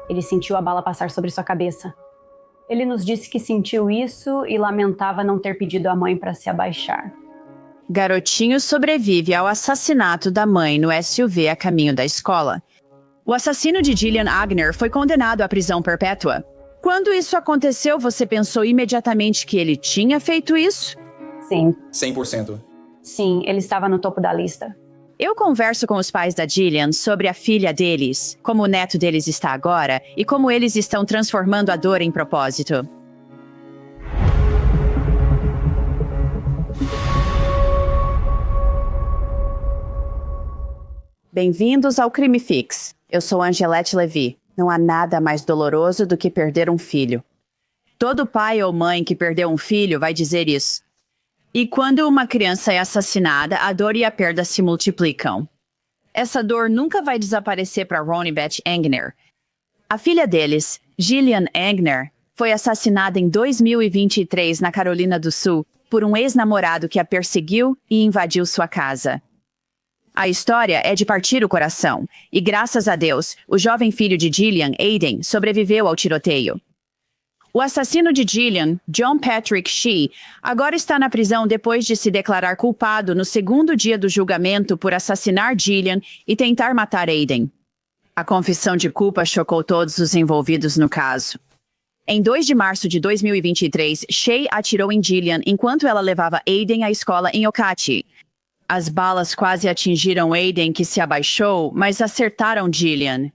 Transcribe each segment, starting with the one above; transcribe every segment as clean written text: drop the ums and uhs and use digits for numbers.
Ele sentiu a bala passar sobre sua cabeça. Ele nos disse que sentiu isso e lamentava não ter pedido à mãe para se abaixar. Garotinho sobrevive ao assassinato da mãe no SUV a caminho da escola. O assassino de Jillian Agner foi condenado à prisão perpétua. Quando isso aconteceu, você pensou imediatamente que ele tinha feito isso? Sim. 100%. Sim, ele estava no topo da lista. Eu converso com os pais da Jillian sobre a filha deles, como o neto deles está agora e como eles estão transformando a dor em propósito. Bem-vindos ao Crime Fix. Eu sou Angelette Levy. Não há nada mais doloroso do que perder um filho. Todo pai ou mãe que perdeu um filho vai dizer isso. E quando uma criança é assassinada, a dor e a perda se multiplicam. Essa dor nunca vai desaparecer para Ron e Beth Agner. A filha deles, Jillian Agner, foi assassinada em 2023 na Carolina do Sul por um ex-namorado que a perseguiu e invadiu sua casa. A história é de partir o coração, e graças a Deus, o jovem filho de Jillian, Aiden, sobreviveu ao tiroteio. O assassino de Jillian, John Patrick Shee, agora está na prisão depois de se declarar culpado no segundo dia do julgamento por assassinar Jillian e tentar matar Aiden. A confissão de culpa chocou todos os envolvidos no caso. Em 2 de março de 2023, Shee atirou em Jillian enquanto ela levava Aiden à escola em Okati. As balas quase atingiram Aiden, que se abaixou, mas acertaram Jillian.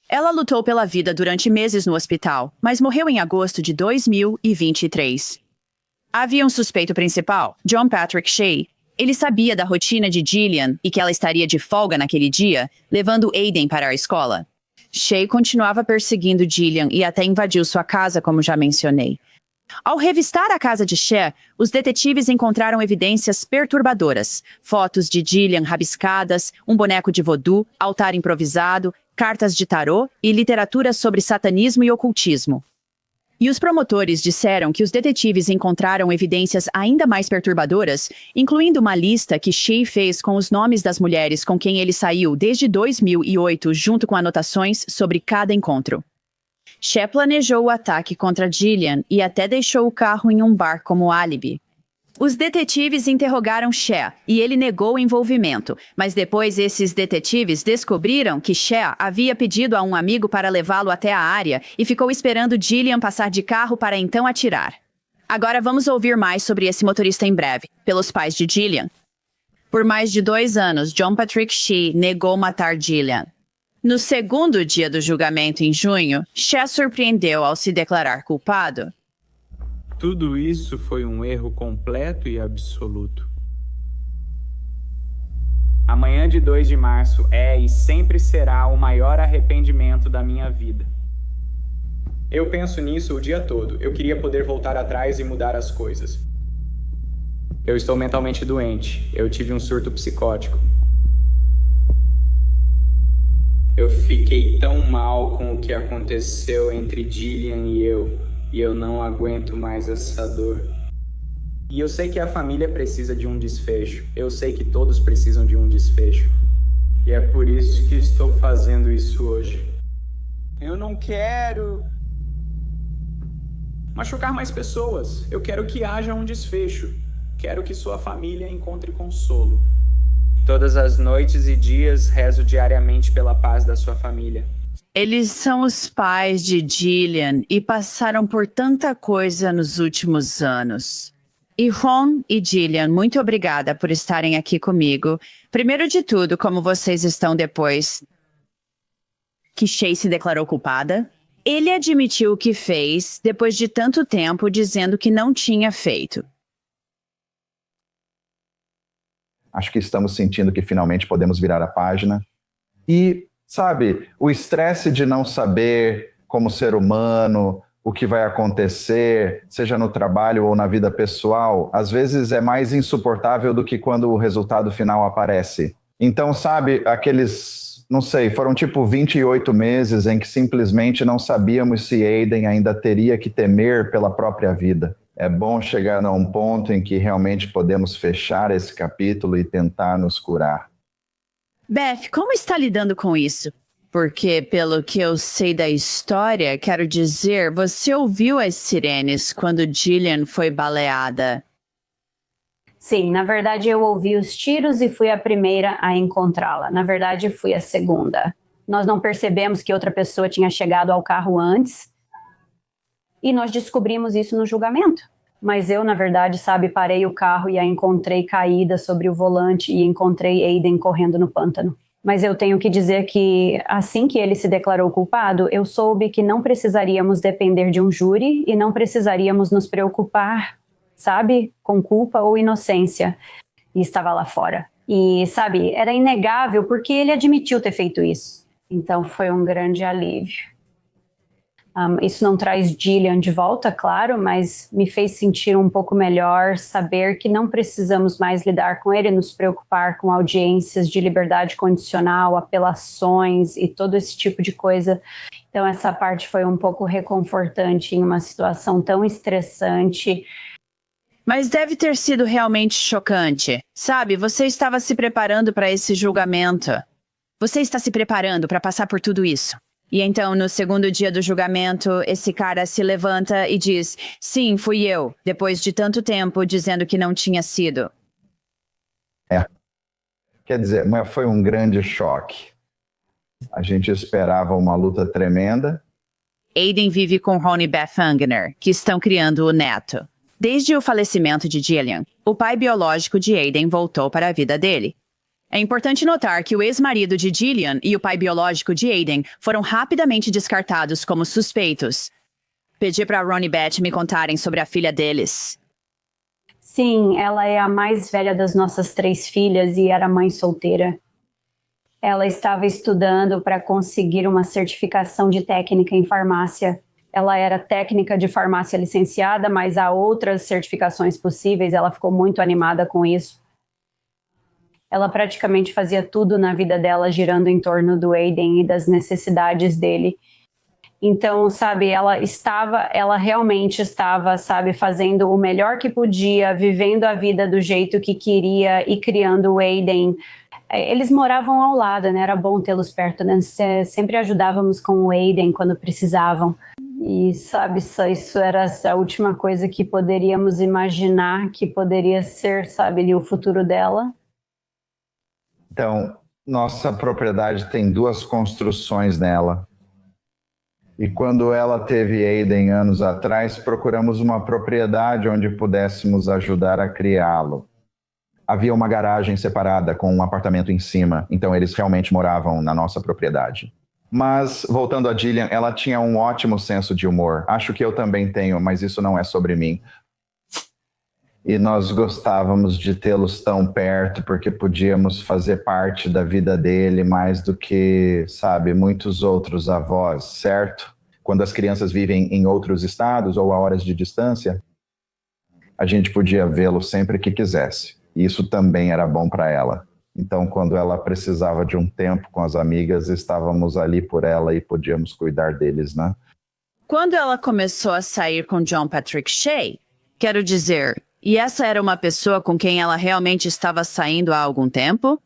Ela lutou pela vida durante meses no hospital, mas morreu em agosto de 2023. Havia um suspeito principal, John Patrick Shee. Ele sabia da rotina de Jillian e que ela estaria de folga naquele dia, levando Aiden para a escola. Shee continuava perseguindo Jillian e até invadiu sua casa, como já mencionei. Ao revistar a casa de Shee, os detetives encontraram evidências perturbadoras. Fotos de Jillian rabiscadas, um boneco de voodoo, altar improvisado, cartas de tarô e literatura sobre satanismo e ocultismo. E os promotores disseram que os detetives encontraram evidências ainda mais perturbadoras, incluindo uma lista que Shee fez com os nomes das mulheres com quem ele saiu desde 2008, junto com anotações sobre cada encontro. Shee planejou o ataque contra Jillian e até deixou o carro em um bar como álibi. Os detetives interrogaram Shee e ele negou o envolvimento, mas depois esses detetives descobriram que Shee havia pedido a um amigo para levá-lo até a área e ficou esperando Jillian passar de carro para então atirar. Agora vamos ouvir mais sobre esse motorista em breve, pelos pais de Jillian. Por mais de 2 anos, John Patrick Shee negou matar Jillian. No segundo dia do julgamento em junho, Shee surpreendeu ao se declarar culpado. Tudo isso foi um erro completo e absoluto. Amanhã de 2 de março é e sempre será o maior arrependimento da minha vida. Eu penso nisso o dia todo. Eu queria poder voltar atrás e mudar as coisas. Eu estou mentalmente doente. Eu tive um surto psicótico. Eu fiquei tão mal com o que aconteceu entre Jillian e eu não aguento mais essa dor. E eu sei que a família precisa de um desfecho. Eu sei que todos precisam de um desfecho. E é por isso que estou fazendo isso hoje. Eu não quero machucar mais pessoas. Eu quero que haja um desfecho. Quero que sua família encontre consolo. Todas as noites e dias rezo diariamente pela paz da sua família. Eles são os pais de Jillian e passaram por tanta coisa nos últimos anos. E Ron e Jillian, muito obrigada por estarem aqui comigo. Primeiro de tudo, como vocês estão depois que Shee se declarou culpada? Ele admitiu o que fez depois de tanto tempo dizendo que não tinha feito. Acho que estamos sentindo que finalmente podemos virar a página. E, sabe, o estresse de não saber como ser humano, o que vai acontecer, seja no trabalho ou na vida pessoal, às vezes é mais insuportável do que quando o resultado final aparece. Então, sabe, aqueles, não sei, foram tipo 28 meses em que simplesmente não sabíamos se Aiden ainda teria que temer pela própria vida. É bom chegar a um ponto em que realmente podemos fechar esse capítulo e tentar nos curar. Beth, como está lidando com isso? Porque, pelo que eu sei da história, quero dizer, você ouviu as sirenes quando Jillian foi baleada. Sim, na verdade eu ouvi os tiros e fui a primeira a encontrá-la. Na verdade, fui a segunda. Nós não percebemos que outra pessoa tinha chegado ao carro antes e nós descobrimos isso no julgamento. Mas eu, na verdade, parei o carro e a encontrei caída sobre o volante e encontrei Aiden correndo no pântano. Mas eu tenho que dizer que, assim que ele se declarou culpado, eu soube que não precisaríamos depender de um júri e não precisaríamos nos preocupar, com culpa ou inocência. E estava lá fora. E, era inegável porque ele admitiu ter feito isso. Então foi um grande alívio. Isso não traz Jillian de volta, claro, mas me fez sentir um pouco melhor saber que não precisamos mais lidar com ele, nos preocupar com audiências de liberdade condicional, apelações e todo esse tipo de coisa. Então essa parte foi um pouco reconfortante em uma situação tão estressante. Mas deve ter sido realmente chocante. Você estava se preparando para esse julgamento. Você está se preparando para passar por tudo isso. E então, no segundo dia do julgamento, esse cara se levanta e diz, sim, fui eu, depois de tanto tempo dizendo que não tinha sido. Quer dizer, mas foi um grande choque. A gente esperava uma luta tremenda. Aiden vive com Ron e Beth Angner, que estão criando o neto. Desde o falecimento de Jillian, o pai biológico de Aiden voltou para a vida dele. É importante notar que o ex-marido de Jillian e o pai biológico de Aiden foram rapidamente descartados como suspeitos. Pedi para Ron e Beth me contarem sobre a filha deles. Sim, ela é a mais velha das nossas 3 filhas e era mãe solteira. Ela estava estudando para conseguir uma certificação de técnica em farmácia. Ela era técnica de farmácia licenciada, mas há outras certificações possíveis. Ela ficou muito animada com isso. Ela praticamente fazia tudo na vida dela girando em torno do Aiden e das necessidades dele. Então, ela realmente estava, fazendo o melhor que podia, vivendo a vida do jeito que queria e criando o Aiden. Eles moravam ao lado, né? Era bom tê-los perto, né? Sempre ajudávamos com o Aiden quando precisavam. E, isso era a última coisa que poderíamos imaginar que poderia ser, o futuro dela. Então, nossa propriedade tem 2 construções nela. E quando ela teve Aiden anos atrás, procuramos uma propriedade onde pudéssemos ajudar a criá-lo. Havia uma garagem separada com um apartamento em cima, então eles realmente moravam na nossa propriedade. Mas, voltando a Jillian, ela tinha um ótimo senso de humor. Acho que eu também tenho, mas isso não é sobre mim. E nós gostávamos de tê-los tão perto, porque podíamos fazer parte da vida dele mais do que, muitos outros avós, certo? Quando as crianças vivem em outros estados ou a horas de distância, a gente podia vê-lo sempre que quisesse. E isso também era bom para ela. Então, quando ela precisava de um tempo com as amigas, estávamos ali por ela e podíamos cuidar deles, né? Quando ela começou a sair com John Patrick Shea, quero dizer... E essa era uma pessoa com quem ela realmente estava saindo há algum tempo?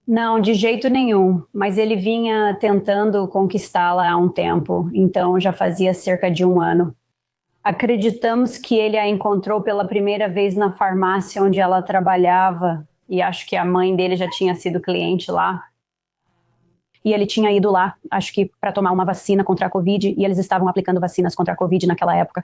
Não, de jeito nenhum. Mas ele vinha tentando conquistá-la há um tempo. Então já fazia cerca de 1 ano. Acreditamos que ele a encontrou pela primeira vez na farmácia onde ela trabalhava. E acho que a mãe dele já tinha sido cliente lá. E ele tinha ido lá, acho que para tomar uma vacina contra a Covid. E eles estavam aplicando vacinas contra a Covid naquela época.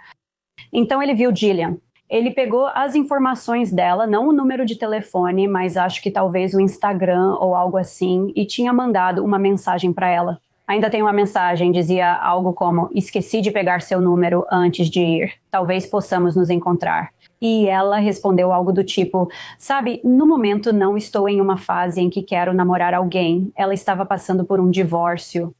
Então ele viu Jillian. Ele pegou as informações dela, não o número de telefone, mas acho que talvez o Instagram ou algo assim, e tinha mandado uma mensagem para ela. Ainda tem uma mensagem, dizia algo como, esqueci de pegar seu número antes de ir, talvez possamos nos encontrar. E ela respondeu algo do tipo, no momento não estou em uma fase em que quero namorar alguém, ela estava passando por um divórcio.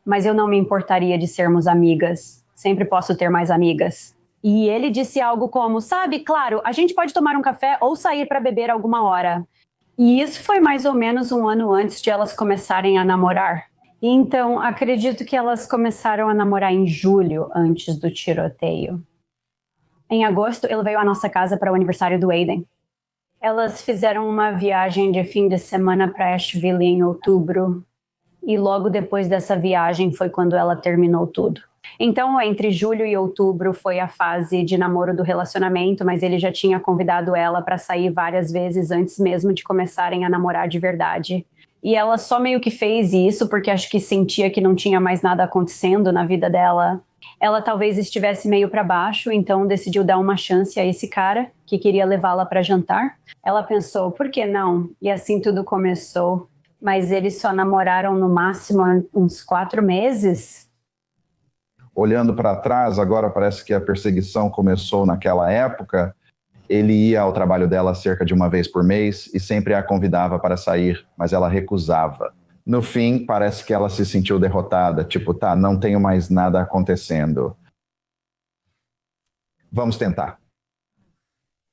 Mas eu não me importaria de sermos amigas, sempre posso ter mais amigas. E ele disse algo como, claro, a gente pode tomar um café ou sair para beber alguma hora. E isso foi mais ou menos 1 ano antes de elas começarem a namorar. Então, acredito que elas começaram a namorar em julho, antes do tiroteio. Em agosto, ele veio à nossa casa para o aniversário do Aiden. Elas fizeram uma viagem de fim de semana para Asheville em outubro. E logo depois dessa viagem foi quando ela terminou tudo. Então, entre julho e outubro foi a fase de namoro do relacionamento, mas ele já tinha convidado ela para sair várias vezes antes mesmo de começarem a namorar de verdade. E ela só meio que fez isso porque acho que sentia que não tinha mais nada acontecendo na vida dela. Ela talvez estivesse meio para baixo, então decidiu dar uma chance a esse cara que queria levá-la para jantar. Ela pensou, por que não? E assim tudo começou. Mas eles só namoraram no máximo uns 4 meses. Olhando para trás, agora parece que a perseguição começou naquela época. Ele ia ao trabalho dela cerca de uma vez por mês e sempre a convidava para sair, mas ela recusava. No fim, parece que ela se sentiu derrotada, tipo, tá, não tenho mais nada acontecendo. Vamos tentar.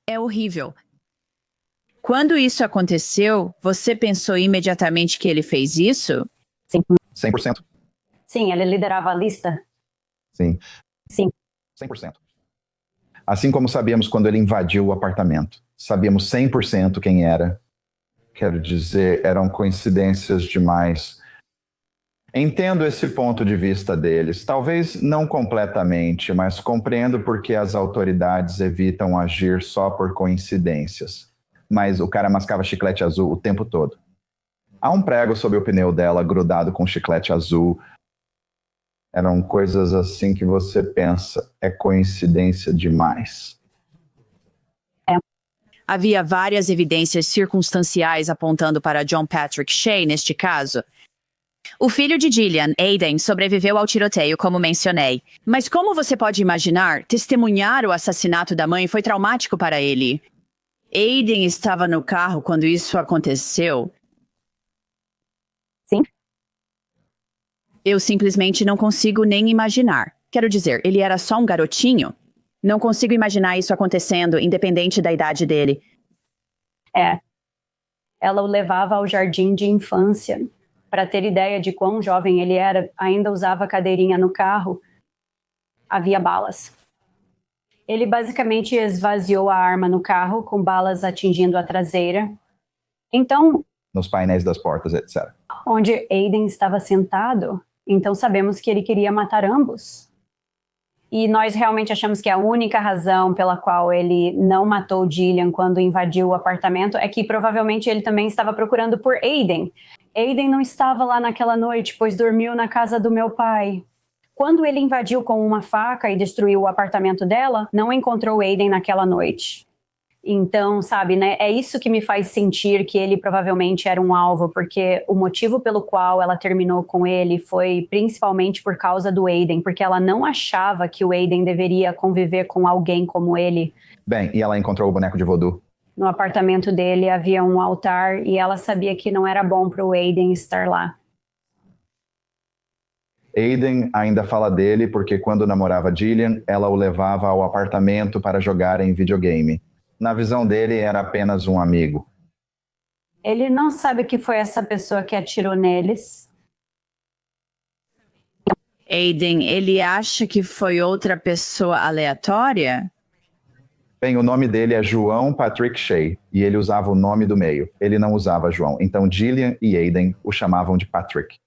É horrível. Quando isso aconteceu, você pensou imediatamente que ele fez isso? Sim. 100%? Sim, ele liderava a lista. Sim. Sim. 100%. Assim como sabíamos quando ele invadiu o apartamento. Sabíamos 100% quem era. Quero dizer, eram coincidências demais. Entendo esse ponto de vista deles. Talvez não completamente, mas compreendo porque as autoridades evitam agir só por coincidências. Mas o cara mascava chiclete azul o tempo todo. Há um prego sob o pneu dela grudado com chiclete azul. Eram coisas assim que você pensa, é coincidência demais. Havia várias evidências circunstanciais apontando para John Patrick Shea neste caso. O filho de Gillian, Aiden, sobreviveu ao tiroteio, como mencionei. Mas como você pode imaginar, testemunhar o assassinato da mãe foi traumático para ele. Aiden estava no carro quando isso aconteceu. Sim. Eu simplesmente não consigo nem imaginar. Quero dizer, ele era só um garotinho. Não consigo imaginar isso acontecendo, independente da idade dele. Ela o levava ao jardim de infância. Para ter ideia de quão jovem ele era, ainda usava cadeirinha no carro. Havia balas. Ele basicamente esvaziou a arma no carro, com balas atingindo a traseira. Então, Nos painéis das portas, etc. onde Aiden estava sentado, então sabemos que ele queria matar ambos. E nós realmente achamos que a única razão pela qual ele não matou Gillian quando invadiu o apartamento é que provavelmente ele também estava procurando por Aiden. Aiden não estava lá naquela noite, pois dormiu na casa do meu pai. Quando ele invadiu com uma faca e destruiu o apartamento dela, não encontrou Aiden naquela noite. Então, sabe, né, é isso que me faz sentir que ele provavelmente era um alvo, porque o motivo pelo qual ela terminou com ele foi principalmente por causa do Aiden, porque ela não achava que o Aiden deveria conviver com alguém como ele. Bem, e ela encontrou o boneco de voodoo. No apartamento dele havia um altar e ela sabia que não era bom para o Aiden estar lá. Aiden ainda fala dele porque quando namorava Gillian, ela o levava ao apartamento para jogar em videogame. Na visão dele, era apenas um amigo. Ele não sabe que foi essa pessoa que atirou neles. Aiden, ele acha que foi outra pessoa aleatória? Bem, o nome dele é João Patrick Shea, e ele usava o nome do meio. Ele não usava João. Então, Gillian e Aiden o chamavam de Patrick.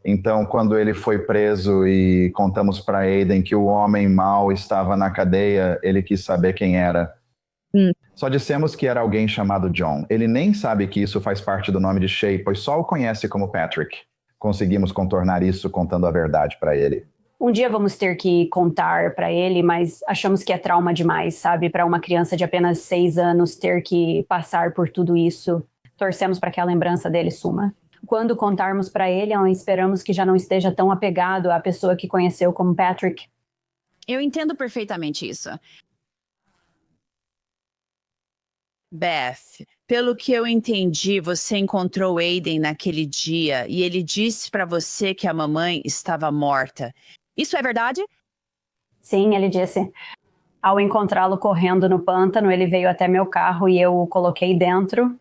Então, quando ele foi preso e contamos para Aiden que o homem mau estava na cadeia, ele quis saber quem era. Só dissemos que era alguém chamado John. Ele nem sabe que isso faz parte do nome de Shea, pois só o conhece como Patrick. Conseguimos contornar isso contando a verdade para ele. Um dia vamos ter que contar para ele, mas achamos que é trauma demais, sabe? Para uma criança de apenas 6 anos ter que passar por tudo isso. Torcemos para que a lembrança dele suma. Quando contarmos para ele, esperamos que já não esteja tão apegado à pessoa que conheceu como Patrick. Eu entendo perfeitamente isso. Beth, pelo que eu entendi, você encontrou Aiden naquele dia e ele disse para você que a mamãe estava morta. Isso é verdade? Sim, ele disse. Ao encontrá-lo correndo no pântano, ele veio até meu carro e eu o coloquei dentro.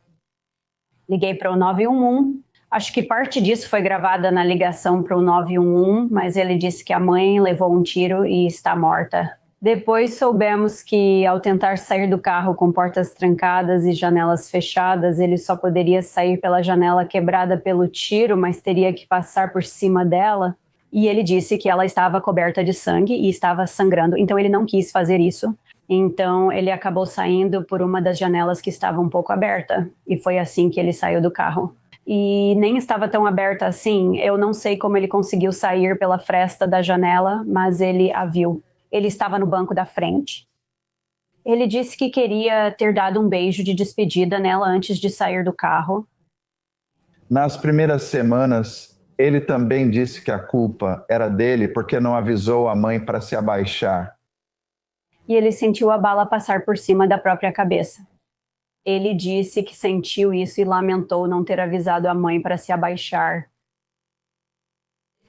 Liguei para o 911. Acho que parte disso foi gravada na ligação para o 911, mas ele disse que a mãe levou um tiro e está morta. Depois soubemos que, ao tentar sair do carro com portas trancadas e janelas fechadas, ele só poderia sair pela janela quebrada pelo tiro, mas teria que passar por cima dela. E ele disse que ela estava coberta de sangue e estava sangrando, então ele não quis fazer isso. Então ele acabou saindo por uma das janelas que estava um pouco aberta, e foi assim que ele saiu do carro. E nem estava tão aberta assim, eu não sei como ele conseguiu sair pela fresta da janela, mas ele a viu. Ele estava no banco da frente. Ele disse que queria ter dado um beijo de despedida nela antes de sair do carro. Nas primeiras semanas, ele também disse que a culpa era dele porque não avisou a mãe para se abaixar. E ele sentiu a bala passar por cima da própria cabeça. Ele disse que sentiu isso e lamentou não ter avisado a mãe para se abaixar.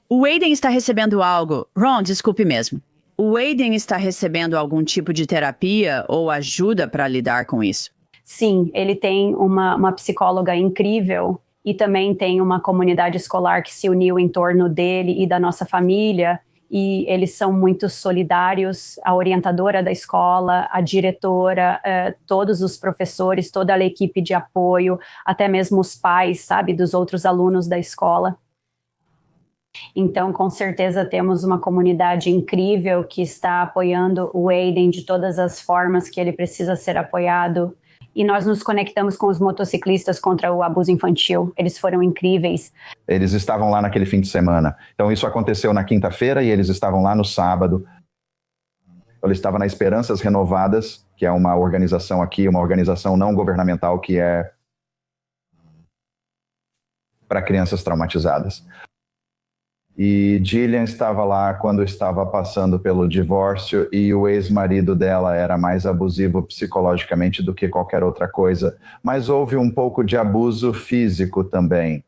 O Aiden está recebendo algo. Ron, desculpe mesmo. O Aiden está recebendo algum tipo de terapia ou ajuda para lidar com isso? Sim, ele tem uma psicóloga incrível e também tem uma comunidade escolar que se uniu em torno dele e da nossa família, e eles são muito solidários, a orientadora da escola, a diretora, todos os professores, toda a equipe de apoio, até mesmo os pais, sabe, dos outros alunos da escola. Então, com certeza, temos uma comunidade incrível que está apoiando o Aiden de todas as formas que ele precisa ser apoiado. E nós nos conectamos com os motociclistas contra o abuso infantil. Eles foram incríveis. Eles estavam lá naquele fim de semana. Então, isso aconteceu na quinta-feira e eles estavam lá no sábado. Eu estava na Esperanças Renovadas, que é uma organização aqui, uma organização não governamental que é para crianças traumatizadas. E Jillian estava lá quando estava passando pelo divórcio e o ex-marido dela era mais abusivo psicologicamente do que qualquer outra coisa. Mas houve um pouco de abuso físico também.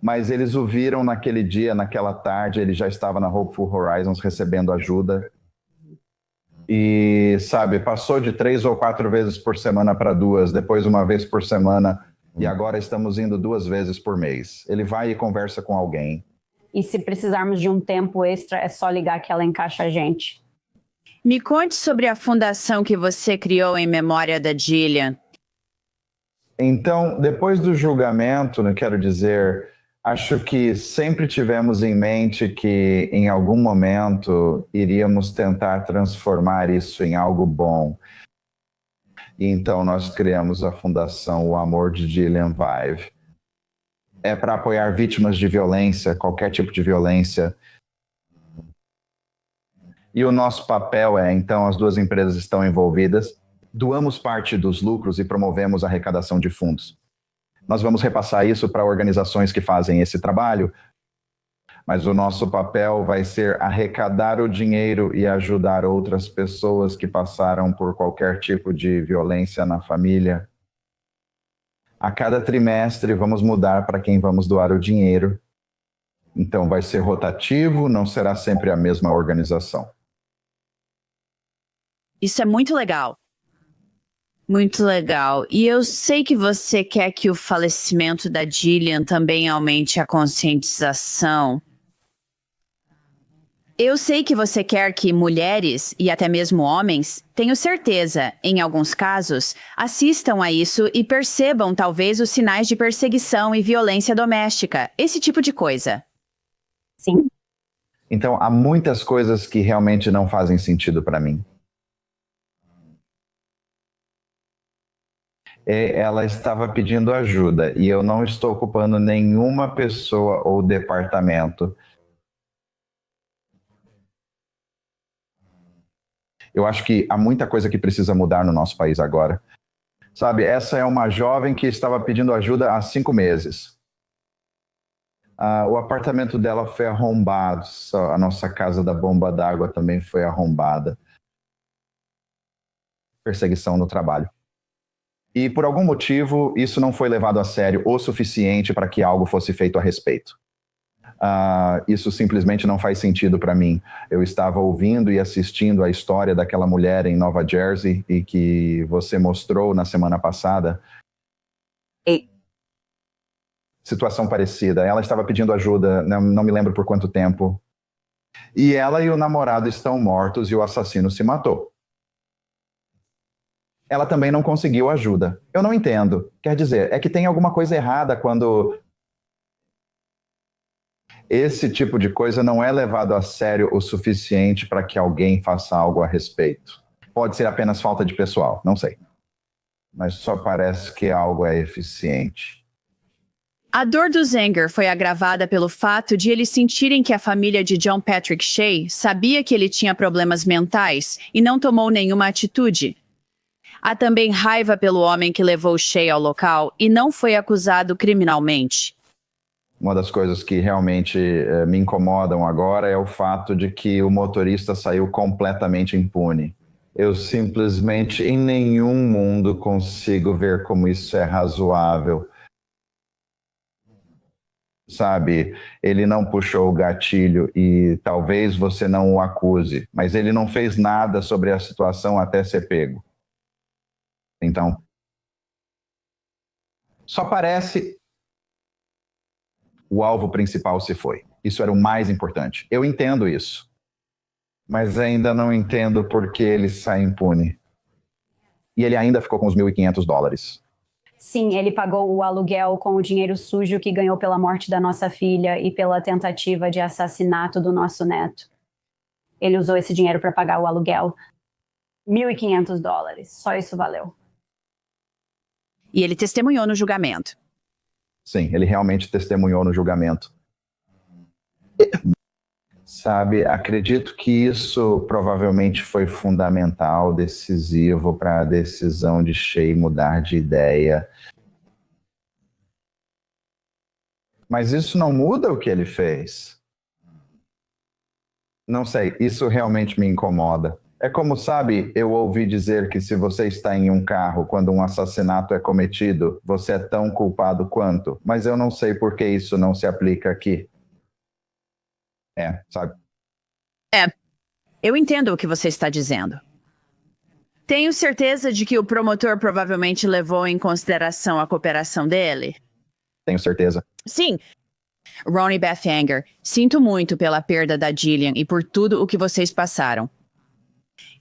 Mas eles o viram naquele dia, naquela tarde, ele já estava na Hopeful Horizons recebendo ajuda. E, sabe, passou de 3 ou 4 vezes por semana para 2, depois uma vez por semana, e agora estamos indo 2 vezes por mês. Ele vai e conversa com alguém. E se precisarmos de um tempo extra, é só ligar que ela encaixa a gente. Me conte sobre a fundação que você criou em memória da Jillian. Então, depois do julgamento, quero dizer, acho que sempre tivemos em mente que em algum momento iríamos tentar transformar isso em algo bom. E então nós criamos a fundação O Amor de Jillian Vive. É para apoiar vítimas de violência, qualquer tipo de violência. E o nosso papel é, então, as 2 empresas estão envolvidas, doamos parte dos lucros e promovemos a arrecadação de fundos. Nós vamos repassar isso para organizações que fazem esse trabalho, mas o nosso papel vai ser arrecadar o dinheiro e ajudar outras pessoas que passaram por qualquer tipo de violência na família. A cada trimestre vamos mudar para quem vamos doar o dinheiro. Então vai ser rotativo, não será sempre a mesma organização. Isso é muito legal. Muito legal. E eu sei que você quer que o falecimento da Jillian também aumente a conscientização. Eu sei que você quer que mulheres, e até mesmo homens, tenho certeza, em alguns casos, assistam a isso e percebam talvez os sinais de perseguição e violência doméstica, esse tipo de coisa. Sim. Então, há muitas coisas que realmente não fazem sentido para mim. Ela estava pedindo ajuda e eu não estou ocupando nenhuma pessoa ou departamento. Eu acho que há muita coisa que precisa mudar no nosso país agora. Sabe, essa é uma jovem que estava pedindo ajuda há 5 meses. O apartamento dela foi arrombado, a nossa casa da bomba d'água também foi arrombada. Perseguição no trabalho. E por algum motivo, isso não foi levado a sério o suficiente para que algo fosse feito a respeito. Isso simplesmente não faz sentido para mim. Eu estava ouvindo e assistindo a história daquela mulher em Nova Jersey e que você mostrou na semana passada. Situação parecida. Ela estava pedindo ajuda, não me lembro por quanto tempo. E ela e o namorado estão mortos e o assassino se matou. Ela também não conseguiu ajuda. Eu não entendo. Quer dizer, é que tem alguma coisa errada quando esse tipo de coisa não é levado a sério o suficiente para que alguém faça algo a respeito. Pode ser apenas falta de pessoal, não sei. Mas só parece que algo é eficiente. A dor do Zenger foi agravada pelo fato de eles sentirem que a família de John Patrick Shea sabia que ele tinha problemas mentais e não tomou nenhuma atitude. Há também raiva pelo homem que levou Shea ao local e não foi acusado criminalmente. Uma das coisas que realmente me incomodam agora é o fato de que o motorista saiu completamente impune. Eu simplesmente, em nenhum mundo, consigo ver como isso é razoável. Sabe, ele não puxou o gatilho e talvez você não o acuse, mas ele não fez nada sobre a situação até ser pego. Então, só parece o alvo principal se foi. Isso era o mais importante. Eu entendo isso, mas ainda não entendo por que ele sai impune. E ele ainda ficou com os $1.500. Sim, ele pagou o aluguel com o dinheiro sujo que ganhou pela morte da nossa filha e pela tentativa de assassinato do nosso neto. Ele usou esse dinheiro para pagar o aluguel. $1.500. Só isso valeu. E ele testemunhou no julgamento. Sim, ele realmente testemunhou no julgamento. Sabe, acredito que isso provavelmente foi fundamental, decisivo para a decisão de Shea mudar de ideia. Mas isso não muda o que ele fez. Não sei, isso realmente me incomoda. É como, sabe, eu ouvi dizer que se você está em um carro quando um assassinato é cometido, você é tão culpado quanto. Mas eu não sei por que isso não se aplica aqui. Sabe? Eu entendo o que você está dizendo. Tenho certeza de que o promotor provavelmente levou em consideração a cooperação dele. Tenho certeza. Sim. Ron e Beth Anger, sinto muito pela perda da Jillian e por tudo o que vocês passaram.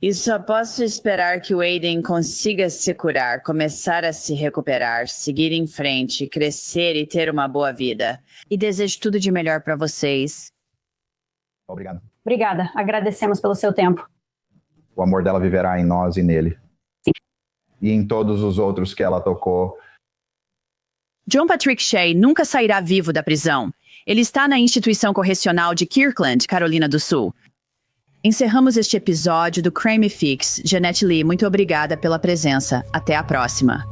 E só posso esperar que o Aiden consiga se curar, começar a se recuperar, seguir em frente, crescer e ter uma boa vida. E desejo tudo de melhor para vocês. Obrigado. Obrigada, agradecemos pelo seu tempo. O amor dela viverá em nós e nele. Sim. E em todos os outros que ela tocou. John Patrick Shea nunca sairá vivo da prisão. Ele está na instituição correcional de Kirkland, Carolina do Sul. Encerramos este episódio do Crime Fix. Jeanette Lee, muito obrigada pela presença. Até a próxima.